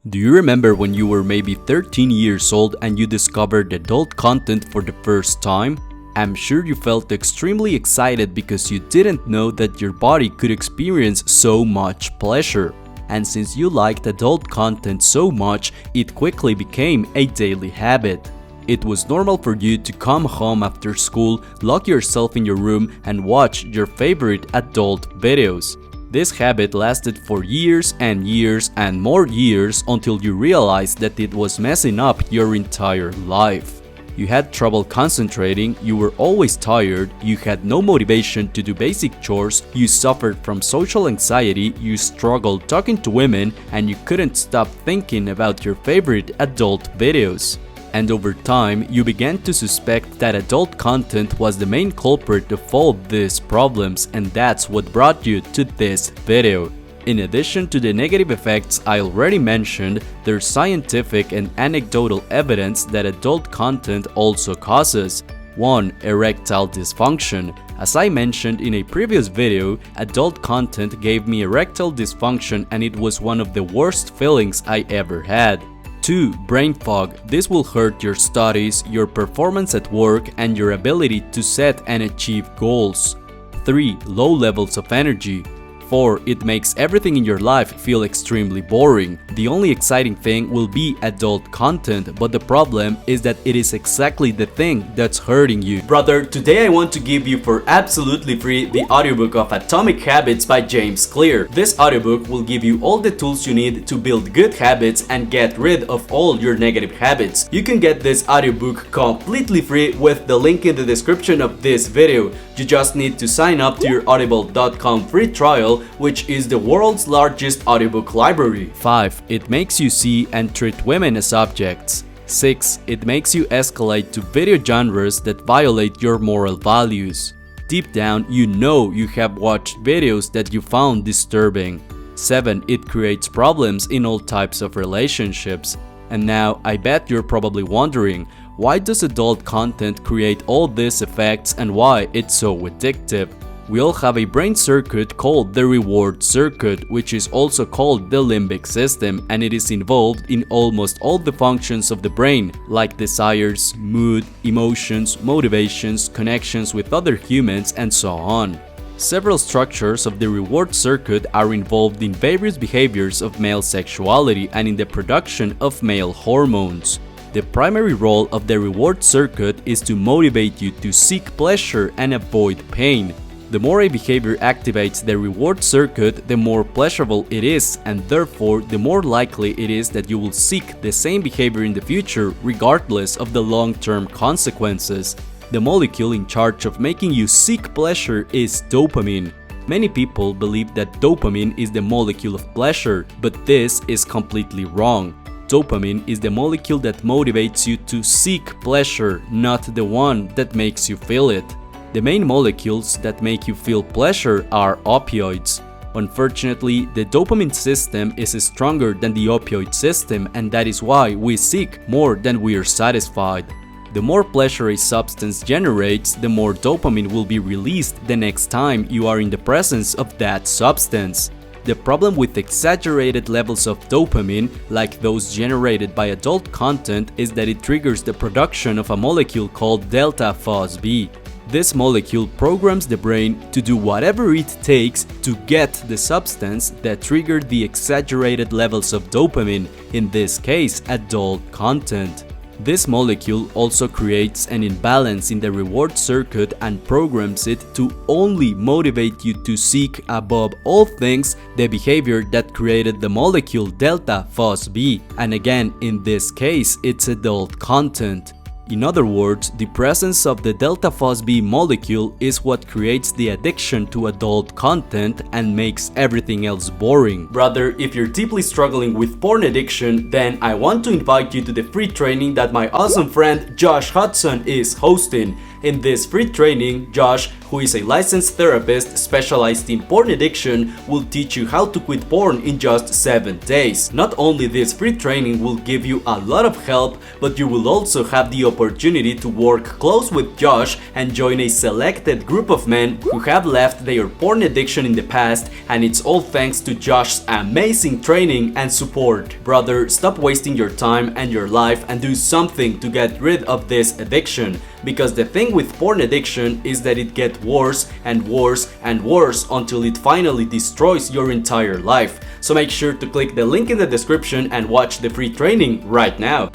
Do you remember when you were maybe 13 years old and you discovered adult content for the first time? I'm sure you felt extremely excited because you didn't know that your body could experience so much pleasure. And since you liked adult content so much, it quickly became a daily habit. It was normal for you to come home after school, lock yourself in your room, and watch your favorite adult videos. This habit lasted for years and years and more years until you realized that it was messing up your entire life. You had trouble concentrating, you were always tired, you had no motivation to do basic chores, you suffered from social anxiety, you struggled talking to women, and you couldn't stop thinking about your favorite adult videos. And over time, you began to suspect that adult content was the main culprit of all these problems, and that's what brought you to this video. In addition to the negative effects I already mentioned, there's scientific and anecdotal evidence that adult content also causes 1. Erectile dysfunction. As I mentioned in a previous video, adult content gave me erectile dysfunction and it was one of the worst feelings I ever had. 2. Brain fog. This will hurt your studies, your performance at work, and your ability to set and achieve goals. 3. Low levels of energy. 4. It makes everything in your life feel extremely boring. The only exciting thing will be adult content, but the problem is that it is exactly the thing that's hurting you. Brother, today I want to give you for absolutely free the audiobook of Atomic Habits by James Clear. This audiobook will give you all the tools you need to build good habits and get rid of all your negative habits. You can get this audiobook completely free with the link in the description of this video. You just need to sign up to your audible.com free trial, which is the world's largest audiobook library. 5. It makes you see and treat women as objects. 6. It makes you escalate to video genres that violate your moral values. Deep down, you know you have watched videos that you found disturbing. 7. It creates problems in all types of relationships. And now, I bet you're probably wondering, why does adult content create all these effects and why it's so addictive? We all have a brain circuit called the reward circuit, which is also called the limbic system, and it is involved in almost all the functions of the brain, like desires, mood, emotions, motivations, connections with other humans, and so on. Several structures of the reward circuit are involved in various behaviors of male sexuality and in the production of male hormones. The primary role of the reward circuit is to motivate you to seek pleasure and avoid pain. The more a behavior activates the reward circuit, the more pleasurable it is, and therefore the more likely it is that you will seek the same behavior in the future regardless of the long-term consequences. The molecule in charge of making you seek pleasure is dopamine. Many people believe that dopamine is the molecule of pleasure, but this is completely wrong. Dopamine is the molecule that motivates you to seek pleasure, not the one that makes you feel it. The main molecules that make you feel pleasure are opioids. Unfortunately, the dopamine system is stronger than the opioid system, and that is why we seek more than we are satisfied. The more pleasure a substance generates, the more dopamine will be released the next time you are in the presence of that substance. The problem with exaggerated levels of dopamine, like those generated by adult content, is that it triggers the production of a molecule called delta FOSB. This molecule programs the brain to do whatever it takes to get the substance that triggered the exaggerated levels of dopamine, in this case, adult content. This molecule also creates an imbalance in the reward circuit and programs it to only motivate you to seek above all things the behavior that created the molecule delta FOSB, and again, in this case, it's adult content. In other words, the presence of the delta FOSB molecule is what creates the addiction to adult content and makes everything else boring. Brother, if you're deeply struggling with porn addiction, then I want to invite you to the free training that my awesome friend Josh Hudson is hosting. In this free training, Josh, who is a licensed therapist specialized in porn addiction, will teach you how to quit porn in just 7 days. Not only this free training will give you a lot of help, but you will also have the opportunity to work close with Josh and join a selected group of men who have left their porn addiction in the past, and it's all thanks to Josh's amazing training and support. Brother, stop wasting your time and your life and do something to get rid of this addiction, because the thing with porn addiction is that it gets worse and worse and worse until it finally destroys your entire life. So make sure to click the link in the description and watch the free training right now.